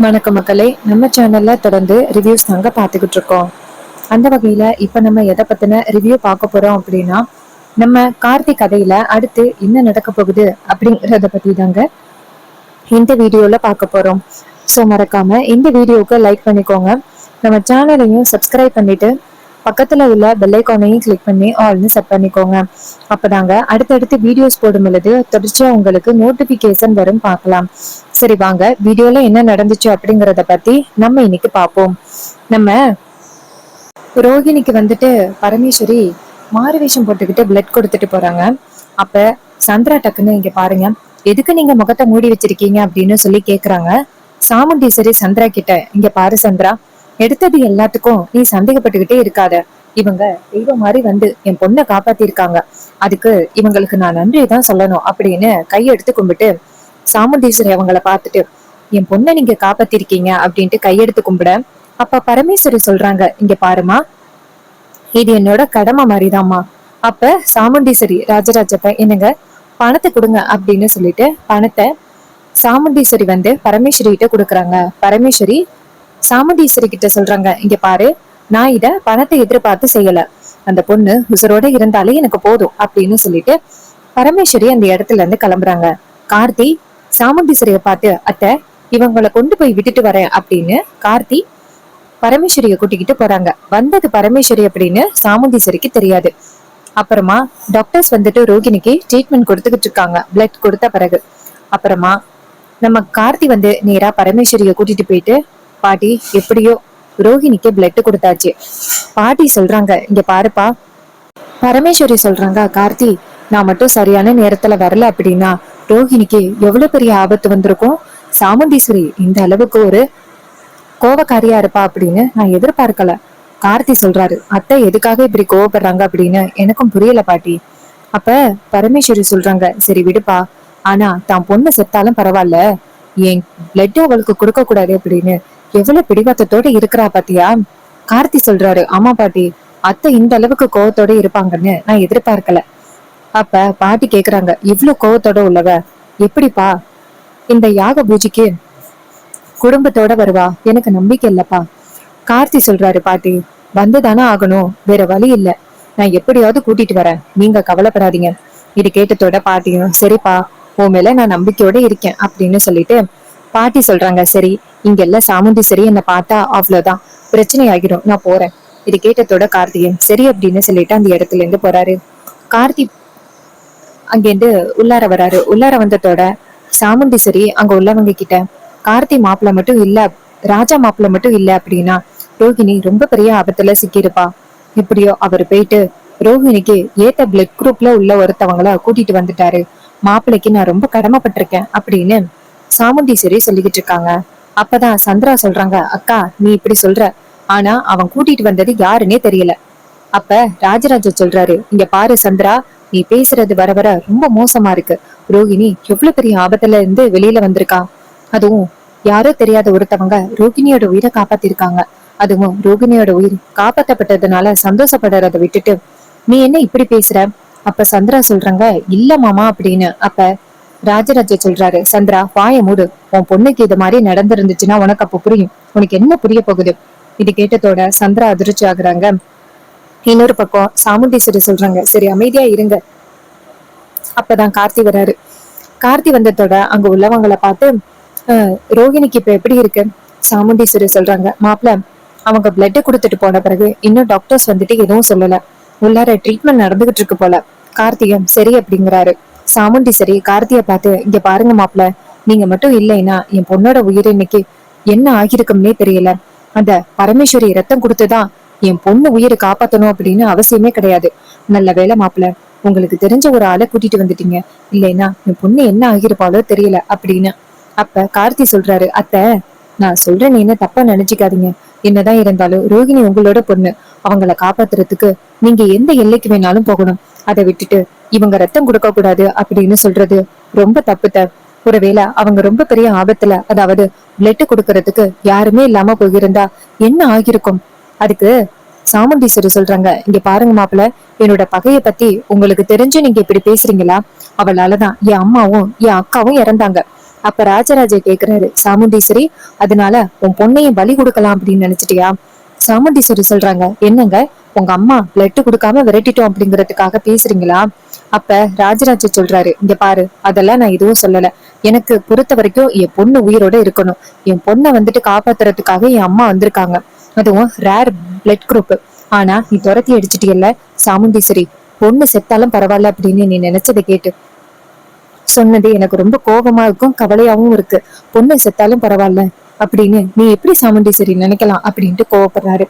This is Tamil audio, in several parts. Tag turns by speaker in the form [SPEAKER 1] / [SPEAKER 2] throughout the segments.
[SPEAKER 1] வணக்கம் மக்களே, நம்ம சேனல்ல தொடர்ந்து ரிவ்யூஸ் தாங்க பார்த்துக்கிட்டு இருக்கோம். அந்த வகையில இப்ப நம்ம எதை பத்தின ரிவ்யூ பார்க்க போறோம் அப்படின்னா, நம்ம கார்த்திக் கதையில அடுத்து என்ன நடக்க போகுது அப்படிங்கறத பத்தி தாங்க இந்த வீடியோல பார்க்க போறோம். ஸோ மறக்காம இந்த வீடியோவுக்கு லைக் பண்ணிக்கோங்க, நம்ம சேனலையும் சப்ஸ்கிரைப் பண்ணிட்டு பக்கத்துல உள்ள பெல் ஐகானையும் கிளிக் பண்ணி ஆல்னு செட் பண்ணிக்கோங்க. அப்பதாங்க அடுத்தடுத்து வீடியோஸ் போடும் பொழுது தொடர்ச்சியா உங்களுக்கு நோட்டிபிகேஷன் வரும், பார்க்கலாம். சரி வாங்க வீடியோல என்ன நடந்துச்சு அப்படிங்கறத பத்தி நம்ம இன்னைக்கு பார்ப்போம். நம்ம ரோகிணிக்கு வந்துட்டு பரமேஸ்வரி மாறு வேஷம் போட்டுக்கிட்டு பிளட் கொடுத்துட்டு போறாங்க. அப்ப சந்திரா டக்குன்னு இங்க பாருங்க, எதுக்கு நீங்க முகத்தை மூடி வச்சிருக்கீங்க அப்படின்னு சொல்லி கேக்குறாங்க. சாமுண்டீஸ்வரி சந்திரா கிட்ட, இங்க பாரு சந்திரா, எடுத்தது எல்லாத்துக்கும் நீ சந்தேகப்பட்டுக்கிட்டே இருக்காத. இவங்க தெய்வம் மாதிரி வந்து என் பொண்ணை காப்பாத்திருக்காங்க, அதுக்கு இவங்களுக்கு நான் நன்றி தான் சொல்லணும் அப்படின்னு கையெடுத்து கும்பிட்டு சாமுண்டீஸ்வரி அவங்கள பார்த்துட்டு, என் பொண்ணை நீங்க காப்பாத்திருக்கீங்க அப்படின்ட்டு கையெடுத்து கும்பிட, அப்ப பரமேஸ்வரி சொல்றாங்க, இங்க பாருமா, இது என்னோட கடமை மாதிரிதாம்மா. அப்ப சாமுண்டீஸ்வரி ராஜராஜப்ப, என்னங்க பணத்தை கொடுங்க அப்படின்னு சொல்லிட்டு பணத்தை சாமுண்டீஸ்வரி வந்து பரமேஸ்வரி கிட்ட கொடுக்குறாங்க. பரமேஸ்வரி சாமுண்டீஸ்வரி கிட்ட சொல்றாங்க, இங்க பாரு, நான் இத பணத்தை எதிர்பார்த்து செய்யல, அந்த பொண்ணு உசுரோட இருந்தாலே எனக்கு போதும் அப்படின்னு சொல்லிட்டு பரமேஸ்வரி அந்த இடத்துல இருந்து கிளம்புறாங்க. கார்த்தி சாமுண்டீஸ்வரிய பார்த்து, அத்தை இவங்களை கொண்டு போய் விட்டுட்டு வரேன் அப்படின்னு கார்த்தி பரமேஸ்வரிய கூட்டிக்கிட்டு போறாங்க. வந்தது பரமேஸ்வரி அப்படின்னு சாமுண்டீஸ்வரிக்கு தெரியாது. அப்புறமா டாக்டர்ஸ் வந்துட்டு ரோகிணிக்கு ட்ரீட்மெண்ட் கொடுத்துக்கிட்டு இருக்காங்க பிளட் கொடுத்த பிறகு. அப்புறமா நம்ம கார்த்தி வந்து நேரா பரமேஸ்வரிய கூட்டிட்டு போயிட்டு, பாட்டி எப்படியோ ரோகிணிக்கு பிளட் கொடுத்தாச்சு. பாட்டி சொல்றாங்க, இங்க பாருப்பா. பரமேஸ்வரி சொல்றாங்க, கார்த்தி நான் மட்டும் சரியான நேரத்துல வரல அப்படின்னா ரோஹிணிக்கு எவ்வளவு பெரிய ஆபத்து வந்திருக்கும். சாமுண்டீஸ்வரி இந்த அளவுக்கு ஒரு கோவக்காரியா இருப்பா அப்படின்னு நான் எதிர்பார்க்கல. கார்த்தி சொல்றாரு, அத்தை எதுக்காக இப்படி கோவப்படுறாங்க அப்படின்னு எனக்கும் புரியல பாட்டி. அப்ப பரமேஸ்வரி சொல்றாங்க, சரி விடுப்பா, ஆனா தான் பொண்ணு செத்தாலும் பரவாயில்ல, என் பிளட் அவளுக்கு கொடுக்க கூடாது அப்படின்னு எவ்வளவு பிடிவாத்தத்தோட இருக்கிறா பாத்தியா. கார்த்தி சொல்றாரு, ஆமா பாட்டி, அத்தை இந்த அளவுக்கு கோவத்தோட இருப்பாங்கன்னு நான் எதிர்பார்க்கல. அப்ப பாட்டி கேக்குறாங்க, இவ்வளவு கோவத்தோட உள்ளவ எப்படிப்பா இந்த யாக பூஜைக்கு குடும்பத்தோட வருவா, எனக்கு நம்பிக்கை இல்லப்பா. கார்த்தி சொல்றாரு, பாட்டி வந்துதானே ஆகணும், வேற வழி இல்ல, நான் எப்படியாவது கூட்டிட்டு வரேன், நீங்க கவலைப்படாதீங்க. இது கேட்டதோட பாட்டியும், சரிப்பா உன் மேல நான் நம்பிக்கையோட இருக்கேன் அப்படின்னு சொல்லிட்டு பாட்டி சொல்றாங்க, சரி இங்க எல்லாம் சாமுண்டீஸ்வரி என்ன பார்த்தா அவ்வளவுதான், பிரச்சனை ஆகிடும், நான் போறேன். இது கேட்டதோட கார்த்தியும் சரி அப்படின்னு சொல்லிட்டு அந்த இடத்துல இருந்து போறாரு. கார்த்தி அங்கேருந்து உள்ளார வராரு. உள்ளார வந்ததோட சாமுண்டீஸ்வரி அங்க உள்ளவங்க கிட்ட, கார்த்தி மாப்பிள்ள மட்டும் இல்ல, ராஜா மாப்பிள்ள மட்டும் இல்ல அப்படின்னா ரோஹிணி ரொம்ப பெரிய ஆபத்துல சிக்கிருப்பா. எப்படியோ அவர் போயிட்டு ரோஹிணிக்கு ஏத்த பிளட் குரூப்ல உள்ள ஒருத்தவங்கள கூட்டிட்டு வந்துட்டாரு. மாப்பிள்ளைக்கு நான் ரொம்ப கடமைப்பட்டிருக்கேன் அப்படின்னு சாமுண்டீஸ்வரி சொல்லிக்கிட்டு இருக்காங்க. அப்பதான் சந்திரா சொல்றாங்க, அக்கா நீ இப்படி சொல்ற, ஆனா அவன் கூட்டிட்டு வந்தது யாருன்னே தெரியல. அப்ப ராஜராஜ சொல்றாரு, இங்க பாரு சந்திரா, நீ பேசுறது வர வர ரொம்ப மோசமா இருக்கு. ரோகிணி எவ்வளவு பெரிய ஆபத்துல இருந்து வெளியில வந்திருக்கா, அதுவும் யாரோ தெரியாத ஒருத்தவங்க ரோகிணியோட உயிரை காப்பாத்திருக்காங்க. அதுவும் ரோகிணியோட உயிர் காப்பாற்றப்பட்டதுனால சந்தோஷப்படுறத விட்டுட்டு நீ என்ன இப்படி பேசுற. அப்ப சந்திரா சொல்றாங்க, இல்ல மாமா அப்படின்னு. அப்ப ராஜராஜ சொல்றாரு, சந்திரா வாய மூடு, உன் பொண்ணுக்கு இது மாதிரி நடந்திருந்துச்சுன்னா உனக்கு அப்ப புரியும், உனக்கு என்ன புரிய போகுது. இது கேட்டதோட சந்திரா அதிர்ச்சி ஆகுறாங்க. இன்னொரு பக்கம் சாமுண்டீஸ்வரி சொல்றாங்க, சரி அமைதியா இருங்க. அப்பதான் கார்த்தி வராரு. கார்த்தி வந்ததோட அங்க உள்ளவங்களை பார்த்து, ரோகிணிக்கு இப்ப எப்படி இருக்கு. சாமுண்டீஸ்வரி சொல்றாங்க, மாப்பிள்ள அவங்க பிளட் கொடுத்துட்டு போன பிறகு இன்னும் டாக்டர்ஸ் வந்துட்டு எதுவும் சொல்லல, உள்ளார ட்ரீட்மெண்ட் நடந்துகிட்டு இருக்கு போல. கார்த்தியும் சரி அப்படிங்கிறாரு. சாமுண்டீஸ்வரி கார்த்திய பார்த்து, இங்க பாருங்க மாப்பிள்ள, நீங்க மட்டும் இல்லைன்னா என் பொண்ணோட உயிர் இன்னைக்கு என்ன ஆகிருக்கும்னே தெரியல. அந்த பரமேஸ்வரி ரத்தம் கொடுத்துதான் என் பொண்ணு உயிரை காப்பாத்தணும் அப்படின்னு அவசியமே கிடையாது. நல்ல வேலை மாப்பிள்ள, உங்களுக்கு தெரிஞ்ச ஒரு ஆளை கூட்டிட்டு வந்துட்டீங்க, இல்லைன்னா என் பொண்ணு என்ன ஆகிருப்பாளோ தெரியல அப்படின்னு. அப்ப கார்த்தி சொல்றாரு, அத்தை நான் சொல்றேன், என்ன தப்பா நினைச்சுக்காதீங்க, என்னதான் இருந்தாலும் ரோகிணி உங்களோட பொண்ணு, அவங்கள காப்பாத்துறதுக்கு நீங்க எந்த எல்லைக்கு வேணாலும் போகணும். அதை விட்டுட்டு இவங்க ரத்தம் கொடுக்க கூடாது அப்படின்னு சொல்றது ரொம்ப தப்புத்த. ஒருவேளை அவங்க ரொம்ப பெரிய ஆபத்துல, அதாவது பிளட் கொடுக்கறதுக்கு யாருமே இல்லாம போயிருந்தா என்ன ஆகிருக்கும். அதுக்கு சாமுண்டீஸ்வரி சொல்றாங்க, இங்க பாருங்க மாப்பிள்ள, என்னோட பகைய பத்தி உங்களுக்கு தெரிஞ்சு நீங்க இப்படி பேசுறீங்களா. அவளாலதான் என் அம்மாவும் என் அக்காவும் இறந்தாங்க. அப்ப ராஜராஜ கேக்குறாரு, சாமுண்டீஸ்வரி, அதனால உன் பொண்ணையும் பலி கொடுக்கலாம் அப்படின்னு நினைச்சிட்டியா? சாமுண்டீஸ்வரி சொல்றாங்க, என்னங்க உங்க அம்மா பிளட் கொடுக்காம விரட்டிட்டோம் அப்படிங்கறதுக்காக பேசுறீங்களா? அப்ப ராஜராஜ சொல்றாரு, இங்க பாரு, அதெல்லாம் நான் எதுவும் சொல்லல. எனக்கு பொறுத்த வரைக்கும் என் பொண்ணு உயிரோட இருக்கணும். என் பொண்ணை வந்துட்டு காப்பாத்துறதுக்காக என் அம்மா வந்திருக்காங்க. அதுவும் ரேர் பிளட் குரூப். ஆனா நீ துரத்தி அடிச்சிட்டியல்ல சாமுண்டீஸ்வரி, பொண்ணு செத்தாலும் பரவாயில்ல அப்படின்னு நீ நினைச்சதை கேட்டு சொன்னது எனக்கு ரொம்ப கோபமா இருக்கும், கவலையாவும் இருக்கு. பொண்ணு செத்தாலும் பரவாயில்ல அப்படின்னு நீ எப்படி சாமுண்டீஸ்வரி நினைக்கலாம் அப்படின்ட்டு கோவப்படுறாரு.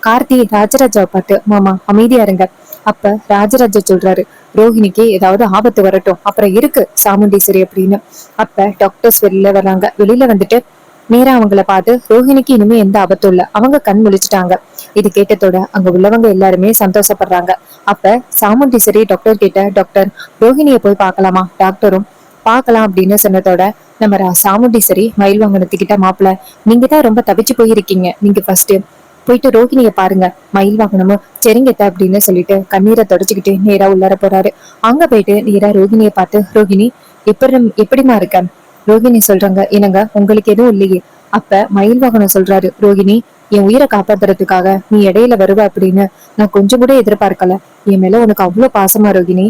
[SPEAKER 1] கார்த்தி ராஜராஜாவை பார்த்து, மாமா அமைதியா இருங்க. அப்ப ராஜராஜா சொல்றாரு, ரோஹிணிக்கு ஏதாவது ஆபத்து வரட்டும், அப்புறம் இருக்கு சாமுண்டீஸ்வரி அப்படின்னு. அப்ப டாக்டர்ஸ் வெளியில வர்றாங்க. வெளியில வந்துட்டு நேரா அவங்கள பார்த்து, ரோஹிணிக்கு இனிமே எந்த ஆபத்தும் இல்ல, அவங்க கண் முழிச்சிட்டாங்க. இது கேட்டதோட அங்க உள்ளவங்க எல்லாருமே சந்தோஷப்படுறாங்க. அப்ப சாமுண்டீஸ்வரி டாக்டர் கிட்ட, டாக்டர், ரோஹிணிய போய் பார்க்கலாமா? டாக்டரும் பார்க்கலாம் அப்படின்னு சொன்னதோட நம்ம சாமுண்டீஸ்வரி மயில் வாகனத்துக்கிட்ட, மாப்பிள்ள, நீங்க தான் ரொம்ப தவிச்சு போயிருக்கீங்க, நீங்க ஃபர்ஸ்ட் போயிட்டு ரோஹிணிய பாருங்க. மயில் வாகனமும் செரிங்கத்த அப்படின்னு சொல்லிட்டு கண்ணீரை தொடச்சுக்கிட்டு நேரா உள்ளார போறாரு. அங்க போயிட்டு நேரா ரோஹிணிய பார்த்து, ரோஹிணி எப்படிமா இருக்க? ரோஹிணி சொல்றாங்க, என்னங்க உங்களுக்கு எதுவும் இல்லையே? அப்ப மயில் வாகனம் சொல்றாரு, ரோஹிணி, என் உயிரை காப்பாத்துறதுக்காக நீ இடையில வருவ அப்படின்னு நான் கொஞ்சம் கூட எதிர்பார்க்கல. என் மேல உனக்கு அவ்வளவு பாசமா ரோஹிணி?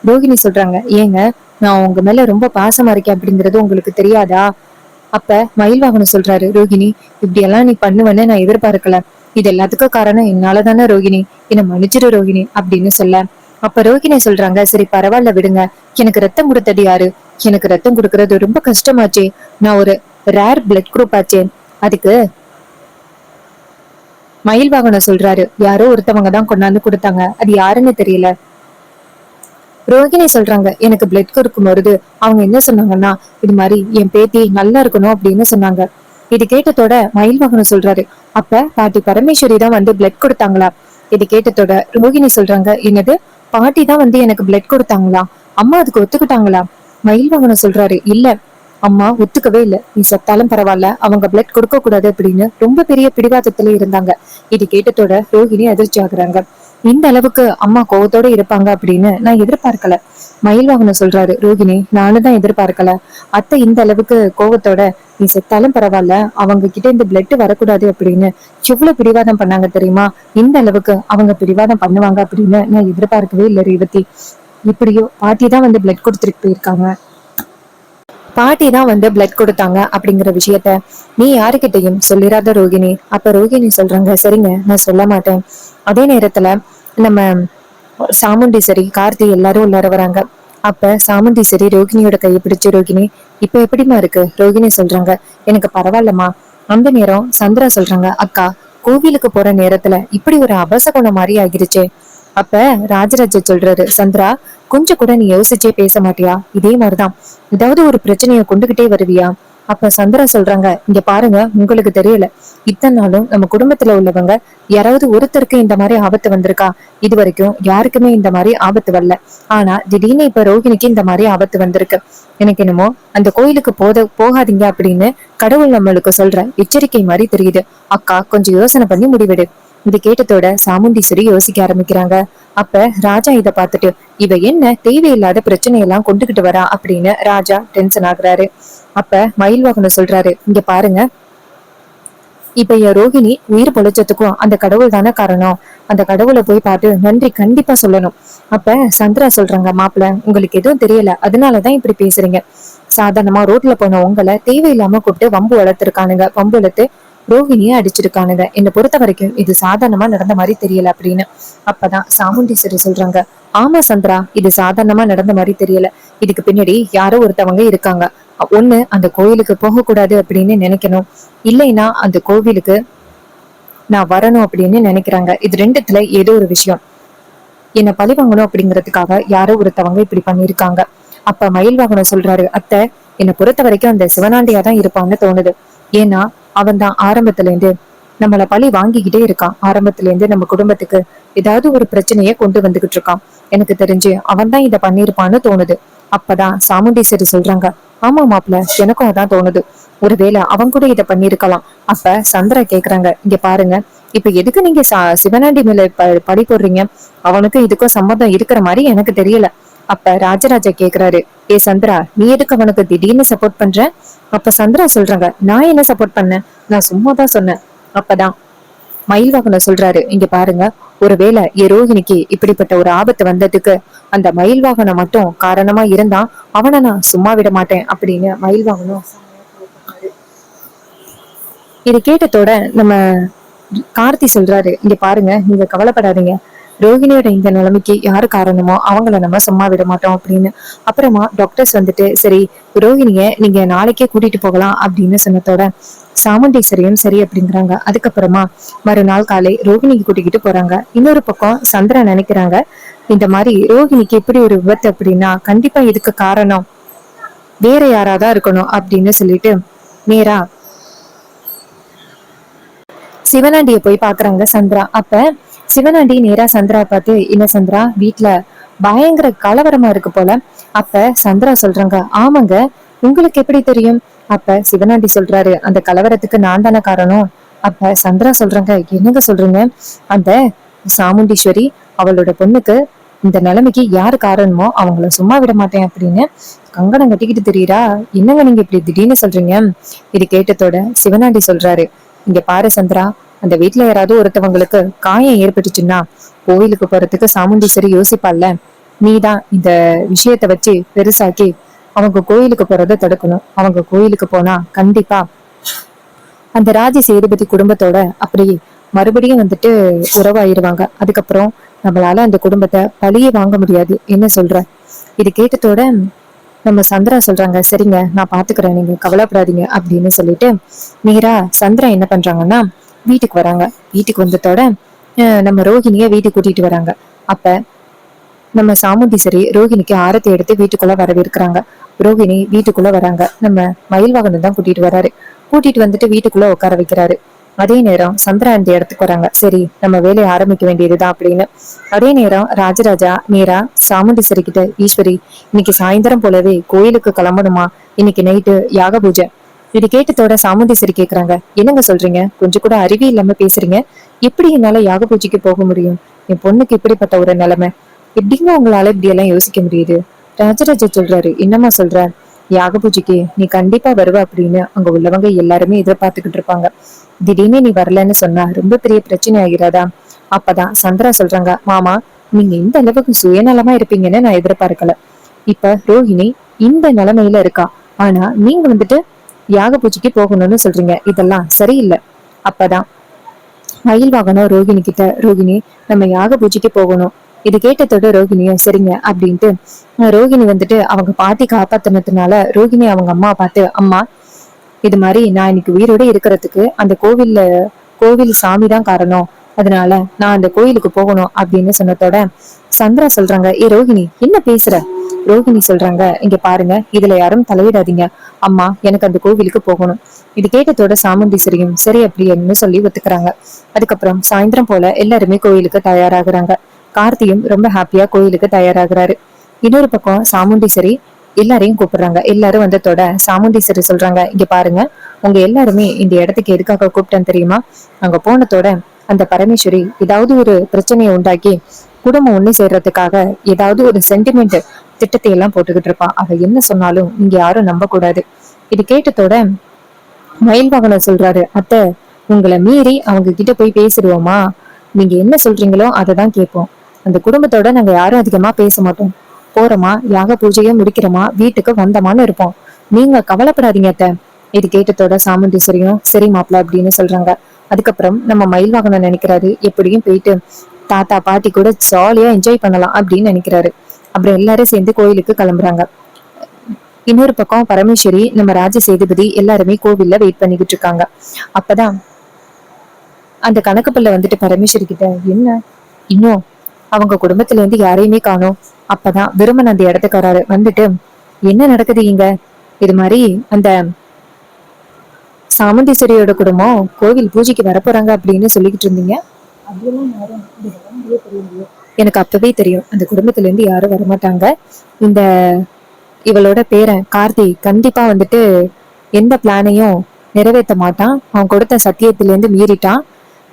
[SPEAKER 1] ரோஹிணி சொல்றாங்க, ஏங்க நான் உங்க மேல ரொம்ப பாசமா இருக்கேன் அப்படிங்கறது உங்களுக்கு தெரியாதா? அப்ப மயில் வாகனம் சொல்றாரு, ரோஹிணி, இப்படி எல்லாம் நீ பண்ணுவேன்னு நான் எதிர்பார்க்கல. இது எல்லாத்துக்கும் காரணம் என்னாலதானே ரோஹிணி, என்னை மன்னிச்சிரு ரோஹிணி அப்படின்னு சொல்ல, அப்ப ரோஹிணி சொல்றாங்க, சரி பரவாயில்ல விடுங்க, எனக்கு ரத்தம் கொடுத்தது யாரு? எனக்கு ரத்தம் கொடுக்கறது ரொம்ப கஷ்டமாச்சே, நான் ஒரு ரேர் பிளட் குரூப் ஆச்சே. அதுக்கு மயில் வாகனம் சொல்றாரு, யாரோ ஒருத்தவங்க தான் கொண்டாந்து கொடுத்தாங்க, அது யாருன்னு தெரியல. ரோகிணி சொல்றாங்க, எனக்கு பிளட் கொடுக்கும் வருது. அவங்க என்ன சொன்னாங்கன்னா, இது மாதிரி என் பேத்தி நல்லா இருக்கணும் அப்படின்னு சொன்னாங்க. இது கேட்டதோட மயில் வாகனம் சொல்றாரு, அப்ப பாட்டி பரமேஸ்வரி தான் வந்து பிளட் கொடுத்தாங்களா? இது கேட்டதோட ரோகிணி சொல்றாங்க, என்னது, பாட்டி தான் வந்து எனக்கு பிளட் கொடுத்தாங்களா? அம்மா அதுக்கு ஒத்துக்கிட்டாங்களா? மயில் வாகனம் சொல்றாரு, இல்ல, அம்மா ஒத்துக்கவே இல்ல. நீ செத்தாலும் பரவாயில்ல, அவங்க பிளட் கொடுக்க கூடாது அப்படின்னு ரொம்ப பெரிய பிடிவாதத்துல இருந்தாங்க. இது கேட்டதோட ரோஹிணி அதிர்ச்சி ஆகுறாங்க. இந்த அளவுக்கு அம்மா கோவத்தோட இருப்பாங்க அப்படின்னு நான் எதிர்பார்க்கல. மயில் வாகனம் சொல்றாரு, ரோஹிணி, நானும் தான் எதிர்பார்க்கல. அத்தை இந்த அளவுக்கு கோவத்தோட நீ செத்தாலும் பரவாயில்ல, அவங்க கிட்ட இந்த பிளட் வரக்கூடாது அப்படின்னு எவ்வளவு பிடிவாதம் பண்ணாங்க தெரியுமா? இந்த அளவுக்கு அவங்க பிடிவாதம் பண்ணுவாங்க அப்படின்னு நான் எதிர்பார்க்கவே இல்லை ரேவதி. இப்படியோ பாட்டி தான் வந்து பிளட் கொடுத்துட்டு போயிருக்காங்க, பாட்டி தான் வந்து பிளட் கொடுத்தாங்க அப்படிங்கிற விஷயத்த நீ யாருக்கிட்டையும் சொல்லிடாத ரோகிணி. அப்ப ரோகிணி சொல்றாங்க, சரிங்க, நான் சொல்ல மாட்டேன். அதே நேரத்துல நம்ம சாமுண்டீஸ்வரி, கார்த்தி எல்லாரும் உள்ளார வராங்க. அப்ப சாமுண்டீஸ்வரி ரோகிணியோட கையை பிடிச்சு, ரோகிணி இப்ப எப்படிமா இருக்கு? ரோகிணி சொல்றாங்க, எனக்கு பரவாயில்லம்மா. அந்த நேரம் சந்திரா சொல்றாங்க, அக்கா, கோவிலுக்கு போற நேரத்துல இப்படி ஒரு அபசகுணம் மாதிரி ஆகிருச்சே. அப்ப ராஜராஜ சொல்றாரு, சந்திரா, கொஞ்சம் கூட நீ யோசிச்சே பேச மாட்டியா? இதே மாதிரிதான் ஏதாவது ஒரு பிரச்சனைய கொண்டுகிட்டே வருவியா? அப்ப சந்திரா சொல்றாங்க, இங்க பாருங்க, உங்களுக்கு தெரியல, இத்தனை நாளும் நம்ம குடும்பத்துல உள்ளவங்க யாராவது ஒருத்தருக்கு இந்த மாதிரி ஆபத்து வந்திருக்கா? இது வரைக்கும் யாருக்குமே இந்த மாதிரி ஆபத்து வரல. ஆனா திடீர்னு இப்ப ரோஹிணிக்கு இந்த மாதிரி ஆபத்து வந்திருக்கு. எனக்கு என்னமோ அந்த கோயிலுக்கு போகாதீங்க அப்படின்னு கடவுள் நம்மளுக்கு சொல்ற எச்சரிக்கை மாதிரி தெரியுது. அக்கா, கொஞ்சம் யோசனை பண்ணி முடிவெடு. இது கேட்டதோட சாமுண்டீஸ்வரி யோசிக்க ஆரம்பிக்கிறாங்க. அப்ப ராஜா இத பாத்துட்டு, இவ என்ன தேவையில்லாத பிரச்சனையெல்லாம் கொண்டுகிட்டு வரா அப்படின்னு ராஜா டென்ஷன் ஆகுறாரு. அப்ப மயில் வாகனம் சொல்றாரு, இங்க பாருங்க, இப்ப என் ரோஹிணி உயிர் பொழைச்சதுக்கும் அந்த கடவுள் தானே காரணம். அந்த கடவுளை போய் பார்த்து நன்றி கண்டிப்பா சொல்லணும். அப்ப சந்திரா சொல்றாங்க, மாப்பிள்ள, உங்களுக்கு எதுவும் தெரியல, அதனாலதான் இப்படி பேசுறீங்க. சாதாரணமா ரோட்ல போன உங்களை தேவையில்லாம கூப்பிட்டு வம்பு வளர்த்துருக்கானுங்க, வம்பு வளர்த்து ரோஹிணியை அடிச்சிருக்கானுங்க. என்னை பொறுத்த வரைக்கும் இது சாதாரணமா நடந்த மாதிரி தெரியல அப்படின்னு. அப்பதான் சாமுண்டீஸ்வரி சொல்றாங்க, ஆமா சந்திரா, இது சாதாரணமா நடந்த மாதிரி தெரியல. இதுக்கு பின்னாடி யாரோ ஒருத்தவங்க இருக்காங்க. ஒண்ணு அந்த கோயிலுக்கு போக கூடாது அப்படின்னு நினைக்கணும், இல்லைன்னா அந்த கோவிலுக்கு நான் வரணும் அப்படின்னு நினைக்கிறாங்க. இது ரெண்டுத்துல ஏதோ ஒரு விஷயம் என்ன பழி வாங்கணும் அப்படிங்கறதுக்காக யாரோ ஒருத்தவங்க இப்படி பண்ணிருக்காங்க. அப்ப மயில் வாகனம் சொல்றாரு, அத்தை, என்னை பொறுத்த வரைக்கும் அந்த சிவனாண்டியா தான் இருப்பான்னு தோணுது. ஏன்னா அவன் தான் ஆரம்பத்துல இருந்து நம்மள பழி வாங்கிக்கிட்டே இருக்கான். ஆரம்பத்துல இருந்து நம்ம குடும்பத்துக்கு ஏதாவது ஒரு பிரச்சனைய கொண்டு வந்துகிட்டு இருக்கான். எனக்கு தெரிஞ்சு அவன் தான் இதை பண்ணிருப்பான்னு தோணுது. அப்பதான் சாமுண்டீஸ்வரி சொல்றாங்க, ஆமா மாப்பிள்ள, எனக்கும் அதான் தோணுது. ஒருவேளை அவன் கூட இதை பண்ணிருக்கலாம். அப்ப சந்திரா கேக்குறாங்க, இங்க பாருங்க, இப்ப எதுக்கு நீங்க சிவனாண்டி மேல பழி போடுறீங்க? அவனுக்கும் இதுக்கும் சம்மந்தம் இருக்கிற மாதிரி எனக்கு தெரியல. அப்ப ராஜராஜா கேக்குறாரு, ஏ சந்திரா, நீ எதுக்கு அவனுக்கு திடீர்னு சப்போர்ட் பண்ற? அப்ப சந்திரா சொல்றாங்க, நான் என்ன சப்போர்ட் பண்ணேன், நான் சும்மா தான் சொன்னேன். அப்பதான் மயில்வாகனர் சொல்றாரு, இங்க பாருங்க, ஒருவேளை என் ரோஹிணிக்கு இப்படிப்பட்ட ஒரு ஆபத்து வந்ததுக்கு அந்த மயில்வாகனம் மட்டும் காரணமா இருந்தா அவனை நான் சும்மா விட மாட்டேன் அப்படின்னு மயில்வாகனம். இதை கேட்டதோட நம்ம கார்த்தி சொல்றாரு, இங்க பாருங்க, நீங்க கவலைப்படாதீங்க, ரோஹிணியோட இந்த நிலைமைக்கு யாரு காரணமோ அவங்கள நம்ம சும்மா விட மாட்டோம் அப்படின்னு. அப்புறமா டாக்டர்ஸ் வந்துட்டு, சரி ரோஹிணிய நீங்க நாளைக்கே கூட்டிட்டு போகலாம் அப்படின்னு சொன்னதோட சாமுண்டீஸ்வரியும் சரி அப்படிங்கிறாங்க. அதுக்கப்புறமா மறுநாள் காலை ரோஹிணிக்கு கூட்டிக்கிட்டு போறாங்க. இன்னொரு பக்கம் சந்திரா நினைக்கிறாங்க, இந்த மாதிரி ரோஹிணிக்கு இப்படி ஒரு விபத்து அப்படின்னா கண்டிப்பா இதுக்கு காரணம் வேற யாராதான் இருக்கணும் அப்படின்னு சொல்லிட்டு நேரா சிவனாண்டிய போய் பாக்குறாங்க சந்திரா. அப்ப சிவனாண்டி நேரா சந்திரா பார்த்து, என்ன சந்திரா, வீட்டுல பயங்கர கலவரமா இருக்கு போல. அப்ப சந்திரா சொல்றாங்க, ஆமாங்க, உங்களுக்கு எப்படி தெரியும்? அப்ப சிவனாண்டி சொல்றாரு, அந்த கலவரத்துக்கு நான் தானே காரணம். அப்ப சந்திரா சொல்றாங்க, என்னங்க சொல்றீங்க? அந்த சாமுண்டீஸ்வரி அவளோட பொண்ணுக்கு இந்த நிலைமைக்கு யாரு காரணமோ அவங்கள சும்மா விட மாட்டேன் அப்படின்னு கங்கணம் கட்டிக்கிட்டு தெரியுறா. என்னங்க நீங்க இப்படி திடீர்னு சொல்றீங்க? இது கேட்டதோட சிவனாண்டி சொல்றாரு, இங்க பாரு சந்திரா, அந்த வீட்டுல யாராவது ஒருத்தவங்களுக்கு காயம் ஏற்பட்டுச்சுன்னா கோவிலுக்கு போறதுக்கு சாமுண்டீஸ்வரி யோசிப்பாள்ல. நீதான் இந்த விஷயத்த வச்சு பெருசாக்கி அவங்க கோயிலுக்கு போறதை தடுக்கணும். அவங்க கோயிலுக்கு போனா கண்டிப்பா அந்த ராஜ சேதுபதி குடும்பத்தோட அப்படியே மறுபடியும் வந்துட்டு உறவாயிருவாங்க. அதுக்கப்புறம் நம்மளால அந்த குடும்பத்தை பழிய வாங்க முடியாது. என்ன சொல்ற? இது கேட்டதோட நம்ம சந்திரா சொல்றாங்க, சரிங்க, நான் பாத்துக்கிறேன், நீங்க கவலைப்படாதீங்க அப்படின்னு சொல்லிட்டு நேரா சந்திரா என்ன பண்றாங்கன்னா வீட்டுக்கு வராங்க. வீட்டுக்கு வந்ததோட நம்ம ரோஹிணிய வீட்டுக்கு கூட்டிட்டு வராங்க. அப்ப நம்ம சாமுண்டீஸ்வரி ரோஹிணிக்கு ஆரத்தி எடுத்து வீட்டுக்குள்ள வரவேற்கிறாங்க. ரோஹிணி வீட்டுக்குள்ள வராங்க. நம்ம மயில்வாகனம் தான் கூட்டிட்டு வராரு. கூட்டிட்டு வந்துட்டு வீட்டுக்குள்ள உட்கார வைக்கிறாரு. அதே நேரம் சந்திரா அந்த இடத்துக்கு வராங்க. சரி, நம்ம வேலையை ஆரம்பிக்க வேண்டியதுதான் அப்படின்னு. அதே நேரம் ராஜராஜா நேரா சாமுண்டீஸ்வரி கிட்ட, ஈஸ்வரி, இன்னைக்கு சாயந்தரம் போலவே கோயிலுக்கு கிளம்பணுமா, இன்னைக்கு நைட்டு யாக பூஜை. இது கேட்டதோட சாமுண்டீஸ்வரி கேக்குறாங்க, என்னங்க சொல்றீங்க, கொஞ்சம் கூட அறிவே இல்லாம பேசுறீங்க, எப்படி என்னால யாக பூஜைக்கு போக முடியும்? என் பொண்ணுக்கு இப்படிப்பட்ட ஒரு நிலைமை, எப்படிங்க உங்களால இப்படி எல்லாம் யோசிக்க முடியுது? ராஜராஜா சொல்றாரு, என்னம்மா சொல்ற, யாக பூஜைக்கு நீ கண்டிப்பா வருவ அப்படின்னு அங்க உள்ளவங்க எல்லாருமே எதிர்பார்த்துக்கிட்டு இருப்பாங்க. திடீர்னு நீ வரலன்னு சொன்னா ரொம்ப பெரிய பிரச்சனை ஆகிறாதா? அப்பதான் சந்திரா சொல்றாங்க, மாமா, நீங்க இந்த அளவுக்கு சுயநலமா இருப்பீங்கன்னு நான் எதிர்பார்க்கல. இப்ப ரோஹிணி இந்த நிலைமையில இருக்கா, ஆனா நீங்க வந்துட்டு யாக பூஜைக்கு போகணும்னு சொல்றீங்க, இதெல்லாம் சரியில்லை. அப்பதான் மயில்வாகனம் ரோகிணி கிட்ட, ரோகிணி, நம்ம யாக பூஜைக்கு போகணும். இது கேட்டதோட ரோகிணியும் சரிங்க அப்படின்ட்டு ரோகிணி வந்துட்டு அவங்க பாட்டி காப்பாத்தினதுனால ரோகிணி அவங்க அம்மா பார்த்து, அம்மா, இது மாதிரி நான் இன்னைக்கு உயிரோட இருக்கிறதுக்கு அந்த கோவில் சாமி தான் காரணம், அதனால நான் அந்த கோயிலுக்கு போகணும் அப்படின்னு சொன்னதோட சந்திரா சொல்றாங்க, ஏ ரோஹிணி, என்ன பேசுற? ரோஹிணி சொல்றாங்க, இங்க பாருங்க, இதுல யாரும் தலையிடாதீங்க, அம்மா, எனக்கு அந்த கோவிலுக்கு போகணும். இது கேட்டதோட சாமுண்டீஸ்வரியும் சரி அப்படின்னு சொல்லி ஒத்துக்கிறாங்க. அதுக்கப்புறம் சாயந்தரம் போல எல்லாருமே கோயிலுக்கு தயாராகுறாங்க. கார்த்தியும் ரொம்ப ஹாப்பியா கோயிலுக்கு தயாராகிறாரு. இன்னொரு பக்கம் சாமுண்டீஸ்வரி எல்லாரையும் கூப்பிடுறாங்க. எல்லாரும் வந்ததோட சாமுண்டீஸ்வரி சொல்றாங்க, இங்க பாருங்க, உங்க எல்லாருமே இந்த இடத்துக்கு எதுக்காக கூப்பிட்டேன்னு தெரியுமா? அங்க போனதோட அந்த பரமேஸ்வரி ஏதாவது ஒரு பிரச்சனையை உண்டாக்கி குடும்பம் ஒண்ணு சேர்றதுக்காக ஏதாவது ஒரு சென்டிமெண்ட் திட்டத்தை எல்லாம் போட்டுக்கிட்டு இருப்பா. அவ என்ன சொன்னாலும் நீங்க யாரும் நம்ப கூடாது. இது கேட்டதோட மயில்வாகனர் சொல்றாரு, அத்தை, உங்களை மீறி அவங்க கிட்ட போய் பேசிடுவோமா? நீங்க என்ன சொல்றீங்களோ அதை தான் கேட்போம். அந்த குடும்பத்தோட நாங்க யாரும் அதிகமா பேச மாட்டோம். போறோமா, யாக பூஜையை முடிக்கிறோமா, வீட்டுக்கு வந்தமான்னு இருப்போம். நீங்க கவலைப்படாதீங்க அத்தை. இது கேட்டதோட சாமுண்டீஸ்வரியும் சரி மாப்பிள்ள அப்படின்னு சொல்றாங்க. அதுக்கப்புறம் நம்ம மயில்வாகனம் நினைக்கிறாரு, எப்படியும் போயிட்டு தாத்தா பாட்டி கூட ஜாலியா என்ஜாய் பண்ணலாம் அப்படின்னு நினைக்கிறாரு. அப்புறம் எல்லாரும் சேர்ந்து கோயிலுக்கு கிளம்புறாங்க. இன்னொரு பக்கம் பரமேஸ்வரி, நம்ம ராஜ சேதுபதி எல்லாருமே கோவில்ல வெயிட் பண்ணிக்கிட்டு இருக்காங்க. அப்பதான் அந்த கணக்கு பிள்ளை வந்துட்டு பரமேஸ்வரி கிட்ட, என்ன இன்னும் அவங்க குடும்பத்துல இருந்து யாரையுமே காணோம். அப்பதான் விருமன் அந்த இடத்துக்கு வராரு. வந்துட்டு, என்ன நடக்குது இங்க? இது மாதிரி அந்த சாமுண்டீஸ்வரியோட குடும்பம் கோவில் பூஜைக்கு வரப்போறாங்க அப்படின்னு சொல்லிக்கிட்டு இருந்தீங்க. எனக்கு அப்பவே தெரியும், அந்த குடும்பத்துல இருந்து யாரும் வரமாட்டாங்க. இந்த இவளோட பேரன் கார்த்தி கண்டிப்பா வந்துட்டு எந்த பிளானையும் நிறைவேற்ற மாட்டான். அவன் கொடுத்த சத்தியத்திலேருந்து மீறிட்டான்.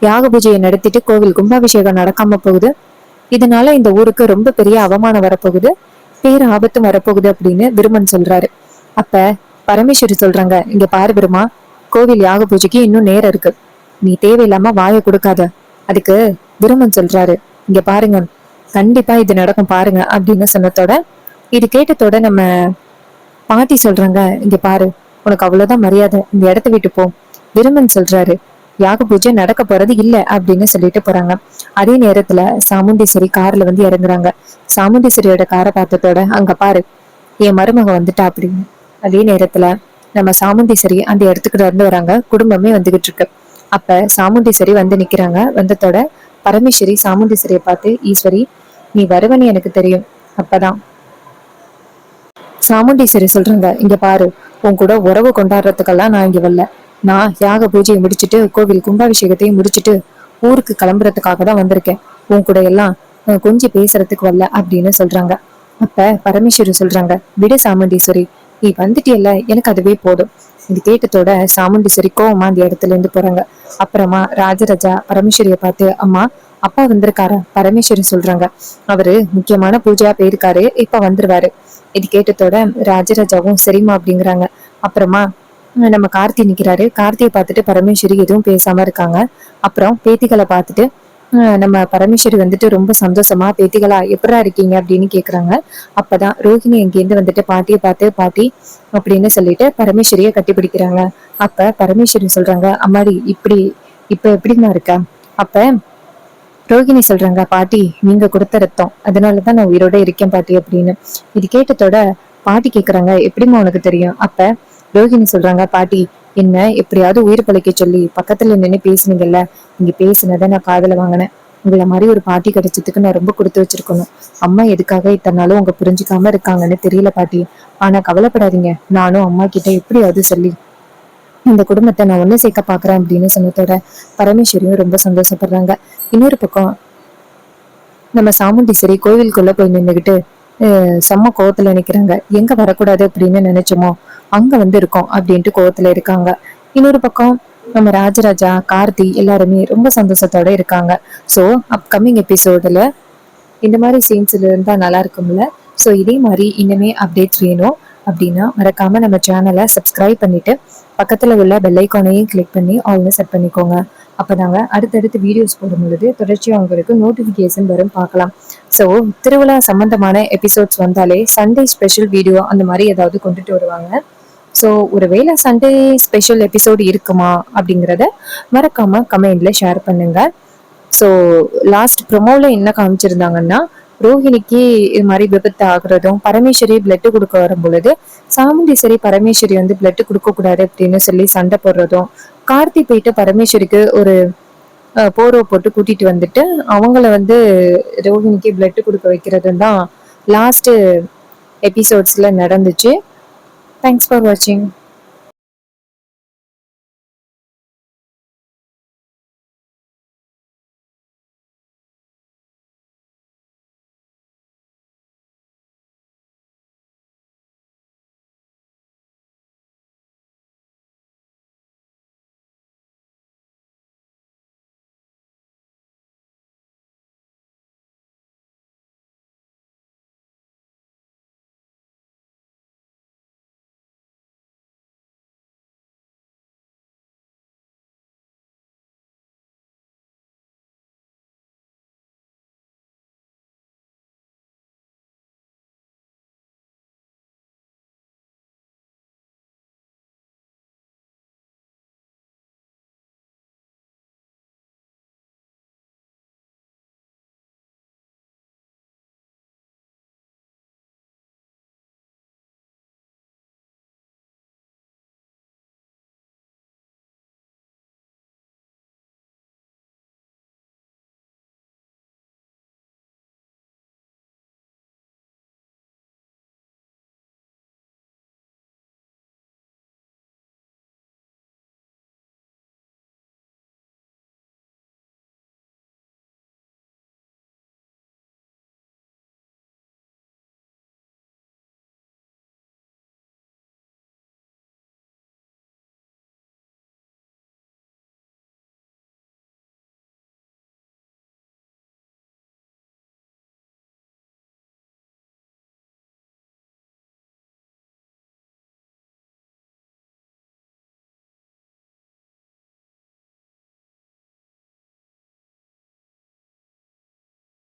[SPEAKER 1] யாக பூஜையை நடத்திட்டு கோவில் கும்பாபிஷேகம் நடக்காம போகுது. இதனால இந்த ஊருக்கு ரொம்ப பெரிய அவமானம் வரப்போகுது. பேர் ஆபத்து வரப்போகுது அப்படின்னு விருமன் சொல்றாரு. அப்ப பரமேஸ்வரி சொல்றாங்க, இங்க பாரு விருமா, கோவில் யாக பூஜைக்கு இன்னும் நேரம் இருக்கு. நீ தேவையில்லாம வாயை கொடுக்காத. அதுக்கு விருமன் சொல்றாரு, இங்க பாருங்க, கண்டிப்பா இது நடக்கும் பாருங்க அப்படின்னு சொன்னதோட, இது கேட்டதோட நம்ம பாட்டி சொல்றாங்க, இங்க பாரு, உனக்கு அவ்வளவுதான் மரியாதை, இந்த இடத்த விட்டு போ. விருமன் சொல்றாரு, யாக பூஜை நடக்க போறது இல்ல அப்படின்னு சொல்லிட்டு போறாங்க. அதே நேரத்துல சாமுண்டீஸ்வரி கார்ல வந்து இறங்குறாங்க. சாமுண்டீஸ்வரியோட காரை பார்த்ததோட, அங்க பாரு, என் மருமக வந்துட்டா அப்படின்னு. அதே நேரத்துல நம்ம சாமுண்டீஸ்வரி அந்த இடத்துக்கு இருந்து வராங்க. குடும்பமே வந்துகிட்டு இருக்கு. அப்ப சாமுண்டீஸ்வரி வந்து நிக்கிறாங்க. வந்ததோட பரமேஸ்வரி சாமுண்டீஸ்வரியை பார்த்து, ஈஸ்வரி, நீ வருவன்னு எனக்கு தெரியும். அப்பதான் சாமுண்டீஸ்வரி சொல்றாங்க, இங்க பாரு, உன் கூட உறவு கொண்டாடுறதுக்கெல்லாம் நான் இங்க வரல. நான் யாக பூஜையை முடிச்சுட்டு கோவில் கும்பாபிஷேகத்தையும் முடிச்சுட்டு ஊருக்கு கிளம்புறதுக்காக தான் வந்திருக்கேன். உன் கூட எல்லாம் கொஞ்சம் பேசுறதுக்கு வரல அப்படின்னு சொல்றாங்க. அப்ப பரமேஸ்வரி சொல்றாங்க, விடு சாமுண்டீஸ்வரி, நீ வந்துட்டியல்ல, எனக்கு அதுவே போதும். இது கேட்டதோட சாமுண்டீஸ்வரி கோவமா அந்த இடத்துல இருந்து போறாங்க. அப்புறமா ராஜராஜா பரமேஸ்வரிய பார்த்து, அம்மா, அப்பா வந்திருக்காரா? பரமேஸ்வரி சொல்றாங்க, அவரு முக்கியமான பூஜையா போயிருக்காரு, இப்ப வந்துருவாரு. இது கேட்டதோட ராஜராஜாவும் சரிம்மா அப்படிங்கிறாங்க. அப்புறமா நம்ம கார்த்தி நிக்கிறாரு. கார்த்தியை பார்த்துட்டு பரமேஸ்வரி எதுவும் பேசாம இருக்காங்க. அப்புறம் பேத்திகளை பார்த்துட்டு நம்ம பரமேஸ்வரி வந்துட்டு ரொம்ப சந்தோஷமா, பேத்திகளா எப்படா இருக்கீங்க அப்படின்னு கேக்குறாங்க. அப்பதான் ரோஹிணி எங்கேருந்து வந்துட்டு பாட்டியை பார்த்து, பாட்டி அப்படின்னு சொல்லிட்டு பரமேஸ்வரிய கட்டி பிடிக்கிறாங்க. அப்ப பரமேஸ்வரி சொல்றாங்க, அம்மாடி, இப்ப எப்படிமா இருக்க? அப்ப ரோகிணி சொல்றாங்க, பாட்டி, நீங்க கொடுத்த ரத்தம், அதனாலதான் நான் உயிரோட இருக்கேன் பாட்டி அப்படின்னு. இது கேட்டதோட பாட்டி கேக்குறாங்க, எப்படிமா உனக்கு தெரியும்? அப்ப ரோகிணி சொல்றாங்க, பாட்டி, என்ன எப்படியாவது உயிர் பழைக்க சொல்லி பக்கத்துல நின்று பேசுனீங்கல்ல, நீங்க பேசுனதை நான் காதுல வாங்கினேன். உங்களை மாதிரி ஒரு பாட்டி கிடைச்சதுக்கு நான் ரொம்ப கொடுத்து வச்சிருக்கணும். அம்மா எதுக்காக இத்தனை நாளும் உங்க புரிஞ்சுக்காம இருக்காங்கன்னு தெரியல பாட்டி. ஆனா கவலைப்படாதீங்க, நானும் அம்மா கிட்ட எப்படியாவது சொல்லி இந்த குடும்பத்தை நான் ஒண்ணு சேர்க்க பாக்குறேன் அப்படின்னு சொன்னதோட பரமேஸ்வரியும் ரொம்ப சந்தோஷப்படுறாங்க. இன்னொரு பக்கம் நம்ம சாமுண்டீஸ்வரி கோவிலுக்குள்ள போய் நின்றுகிட்டு செம்ம கோவத்துல நிக்கிறாங்க. எங்க வரக்கூடாது அப்படின்னு நினைச்சோமோ அங்க வந்து இருக்கோம் அப்படின்ட்டு கோவத்துல இருக்காங்க. இன்னொரு பக்கம் நம்ம ராஜராஜா, கார்த்தி எல்லாருமே ரொம்ப சந்தோஷத்தோட இருக்காங்க. ஸோ அப்கமிங் எபிசோடுல இந்த மாதிரி சீன்ஸ்ல இருந்தா நல்லா இருக்கும்ல. ஸோ இதே மாதிரி இனிமே அப்டேட்ஸ் வேணும் அப்படின்னா மறக்காம நம்ம சேனலை சப்ஸ்கிரைப் பண்ணிட்டு பக்கத்துல உள்ள பெல் ஐக்கானையும் கிளிக் பண்ணி ஆல்னு செட் பண்ணிக்கோங்க. அப்பதாங்க அடுத்தடுத்து வீடியோஸ் போடும்பொழுது தொடர்ச்சியா உங்களுக்கு நோட்டிபிகேஷன் வரும், பார்க்கலாம். ஸோ திருவிழா சம்பந்தமான எபிசோட்ஸ் வந்தாலே சண்டே ஸ்பெஷல் வீடியோ அந்த மாதிரி ஏதாவது கொண்டுட்டு வருவாங்க. ஸோ ஒருவேளை சண்டே ஸ்பெஷல் எபிசோடு இருக்குமா அப்படிங்கிறத மறக்காம கமெண்ட்ல ஷேர் பண்ணுங்க. ஸோ லாஸ்ட் ப்ரொமோல என்ன காமிச்சிருந்தாங்கன்னா, ரோஹிணிக்கு இது மாதிரி விபத்து ஆகுறதும், பரமேஸ்வரி பிளட் கொடுக்க வரும் பொழுது சாமுண்டீஸ்வரி பரமேஸ்வரி வந்து பிளட் கொடுக்க கூடாது அப்படின்னு சொல்லி சண்டை போடுறதும், கார்த்தி போயிட்டு பரமேஸ்வரிக்கு ஒரு போர்வை போட்டு கூட்டிட்டு வந்துட்டு அவங்கள வந்து ரோஹிணிக்கு பிளட் கொடுக்க வைக்கிறதும் தான் லாஸ்ட் எபிசோட்ஸ்ல நடந்துச்சு. தேங்க்ஸ் ஃபார் வாட்சிங்.